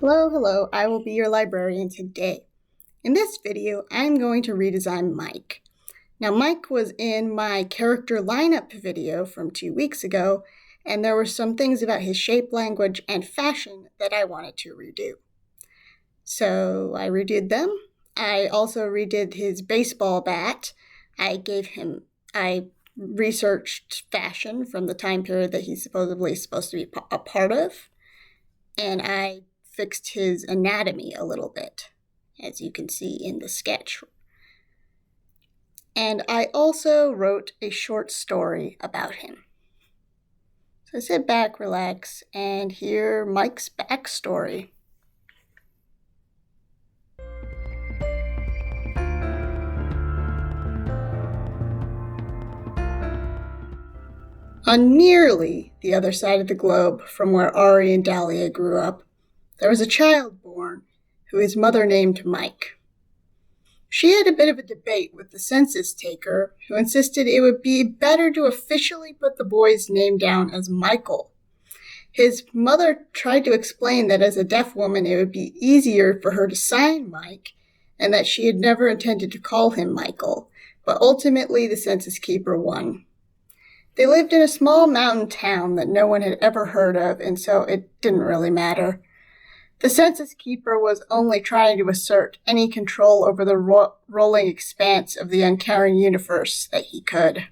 Hello, I will be your librarian today. In this video, I'm going to redesign Mike. Now, Mike was in my character lineup video from 2 weeks ago, and there were some things about his shape, language, and fashion that I wanted to redo. So I redid them. I also redid his baseball bat. I researched fashion from the time period that he's supposedly supposed to be a part of, and I fixed his anatomy a little bit, as you can see in the sketch. And I also wrote a short story about him. So sit back, relax, and hear Mike's backstory. On nearly the other side of the globe from where Ari and Dahlia grew up, there was a child born who his mother named Mike. She had a bit of a debate with the census taker, who insisted it would be better to officially put the boy's name down as Michael. His mother tried to explain that as a deaf woman it would be easier for her to sign Mike, and that she had never intended to call him Michael, but ultimately the census keeper won. They lived in a small mountain town that no one had ever heard of, and so it didn't really matter. The census keeper was only trying to assert any control over the rolling expanse of the uncaring universe that he could.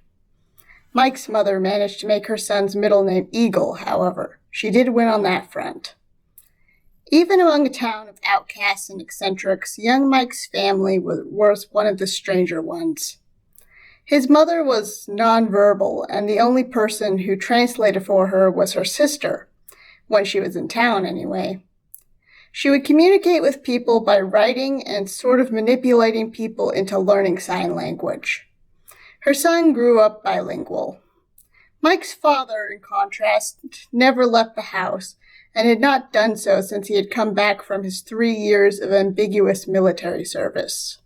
Mike's mother managed to make her son's middle name Eagle, however. She did win on that front. Even among a town of outcasts and eccentrics, young Mike's family was one of the stranger ones. His mother was nonverbal, and the only person who translated for her was her sister, when she was in town anyway. She would communicate with people by writing and sort of manipulating people into learning sign language. Her son grew up bilingual. Mike's father, in contrast, never left the house, and had not done so since he had come back from his 3 years of ambiguous military service.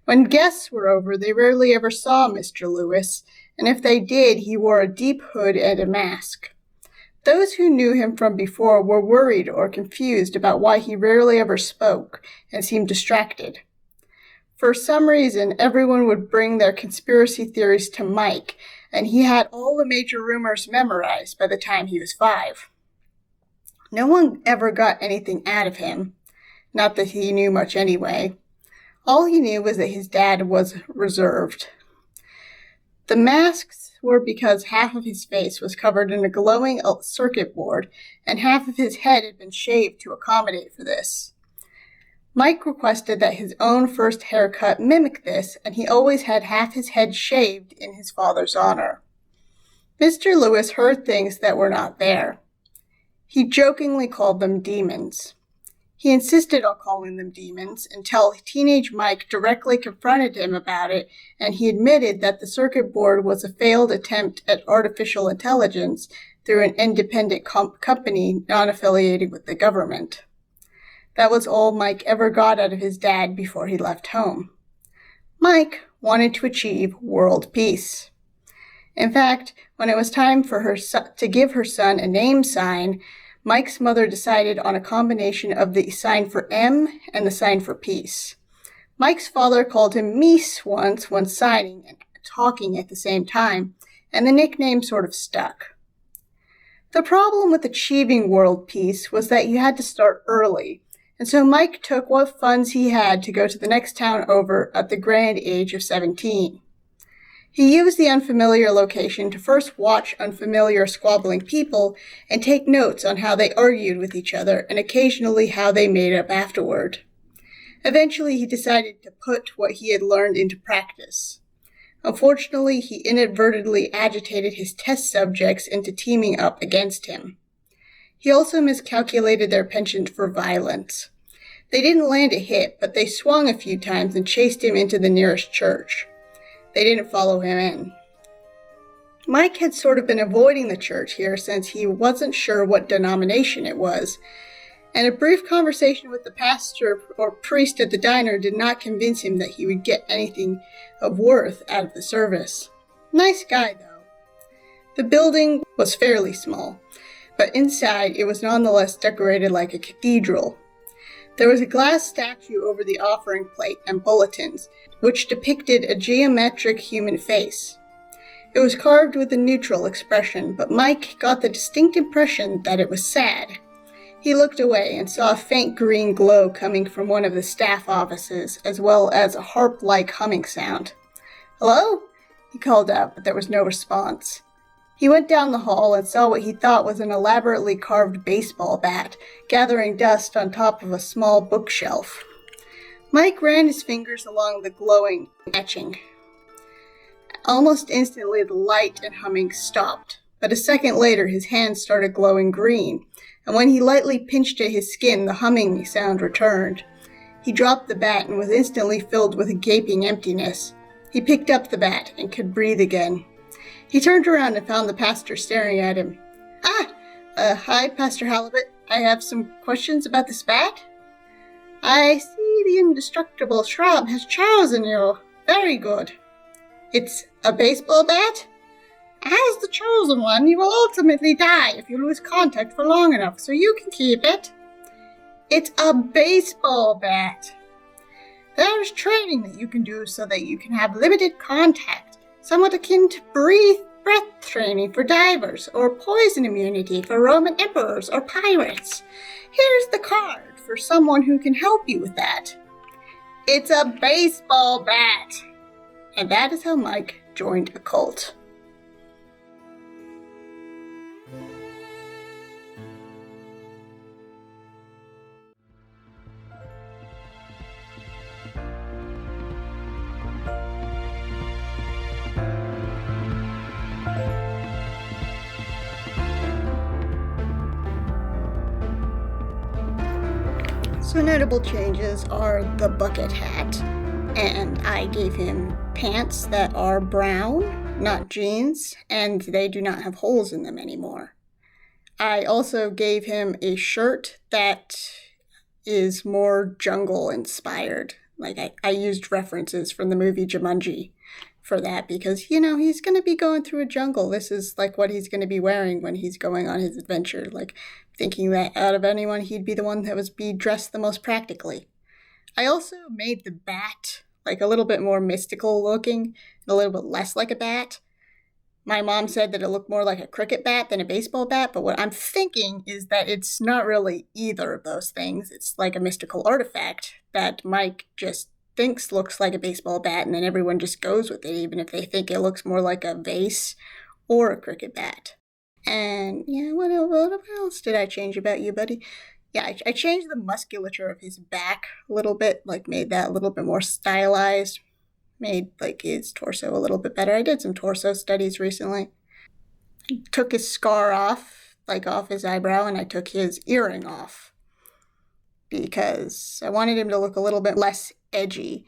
When guests were over, they rarely ever saw Mr. Lewis, and if they did, he wore a deep hood and a mask. Those who knew him from before were worried or confused about why he rarely ever spoke and seemed distracted. For some reason, everyone would bring their conspiracy theories to Mike, and he had all the major rumors memorized by the time he was 5. No one ever got anything out of him, not that he knew much anyway. All he knew was that his dad was reserved. The masks were because half of his face was covered in a glowing circuit board, and half of his head had been shaved to accommodate for this. Mike requested that his own first haircut mimic this, and he always had half his head shaved in his father's honor. Mr. Lewis heard things that were not there. He jokingly called them demons. He insisted on calling them demons until teenage Mike directly confronted him about it, and he admitted that the circuit board was a failed attempt at artificial intelligence through an independent company non-affiliated with the government. That was all Mike ever got out of his dad before he left home. Mike wanted to achieve world peace. In fact, when it was time for her to give her son a name sign, Mike's mother decided on a combination of the sign for M and the sign for peace. Mike's father called him Meese once when signing and talking at the same time, and the nickname sort of stuck. The problem with achieving world peace was that you had to start early, and so Mike took what funds he had to go to the next town over at the grand age of 17. He used the unfamiliar location to first watch unfamiliar squabbling people and take notes on how they argued with each other and occasionally how they made up afterward. Eventually, he decided to put what he had learned into practice. Unfortunately, he inadvertently agitated his test subjects into teaming up against him. He also miscalculated their penchant for violence. They didn't land a hit, but they swung a few times and chased him into the nearest church. They didn't follow him in. Mike had sort of been avoiding the church here since he wasn't sure what denomination it was, and a brief conversation with the pastor or priest at the diner did not convince him that he would get anything of worth out of the service. Nice guy, though. The building was fairly small, but inside it was nonetheless decorated like a cathedral. There was a glass statue over the offering plate and bulletins, which depicted a geometric human face. It was carved with a neutral expression, but Mike got the distinct impression that it was sad. He looked away and saw a faint green glow coming from one of the staff offices, as well as a harp-like humming sound. "Hello?" he called out, but there was no response. He went down the hall and saw what he thought was an elaborately carved baseball bat, gathering dust on top of a small bookshelf. Mike ran his fingers along the glowing etching. Almost instantly, the light and humming stopped, but a second later his hands started glowing green, and when he lightly pinched at his skin, the humming sound returned. He dropped the bat and was instantly filled with a gaping emptiness. He picked up the bat and could breathe again. He turned around and found the pastor staring at him. Hi, Pastor Halibut. I have some questions about this bat." "I see the indestructible shrub has chosen you. Very good. It's a baseball bat? As the chosen one, you will ultimately die if you lose contact for long enough, so you can keep it. It's a baseball bat. There's training that you can do so that you can have limited contact, somewhat akin to breath training for divers, or poison immunity for Roman emperors or pirates. Here's the card for someone who can help you with that. It's a baseball bat." And that is how Mike joined a cult. So notable changes are the bucket hat, and I gave him pants that are brown, not jeans, and they do not have holes in them anymore. I also gave him a shirt that is more jungle inspired. Like I used references from the movie Jumanji for that because, he's going to be going through a jungle. This is like what he's going to be wearing when he's going on his adventure. Like thinking that out of anyone, he'd be the one that was be dressed the most practically. I also made the bat like a little bit more mystical looking and a little bit less like a bat. My mom said that it looked more like a cricket bat than a baseball bat, but what I'm thinking is that it's not really either of those things. It's like a mystical artifact that Mike just thinks looks like a baseball bat, and then everyone just goes with it, even if they think it looks more like a vase or a cricket bat. And what else did I change about you, buddy? Yeah, I changed the musculature of his back a little bit, like made that a little bit more stylized, made like his torso a little bit better. I did some torso studies recently. I took his scar off his eyebrow, and I took his earring off because I wanted him to look a little bit less edgy.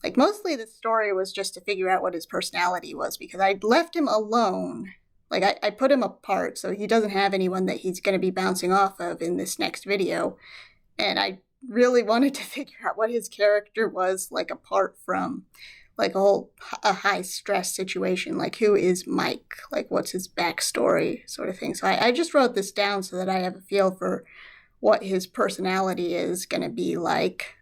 Like mostly the story was just to figure out what his personality was because I left him alone. Like, I put him apart, so he doesn't have anyone that he's going to be bouncing off of in this next video. And I really wanted to figure out what his character was, like, apart from, like, a high-stress situation. Like, who is Mike? Like, what's his backstory, sort of thing. So I just wrote this down so that I have a feel for what his personality is going to be like.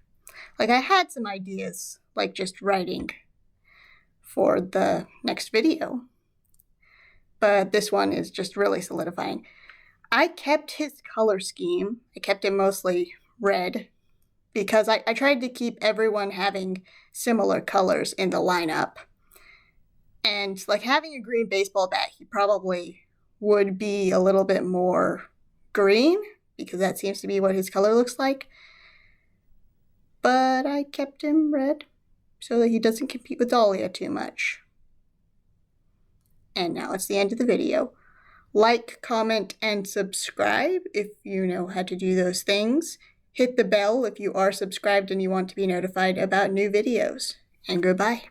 Like, I had some ideas, like, just writing for the next video. But this one is just really solidifying. I kept his color scheme. I kept it mostly red because I tried to keep everyone having similar colors in the lineup. And like having a green baseball bat, he probably would be a little bit more green because that seems to be what his color looks like. But I kept him red so that he doesn't compete with Dahlia too much. And now it's the end of the video. Like, comment, and subscribe if you know how to do those things. Hit the bell if you are subscribed and you want to be notified about new videos. And goodbye.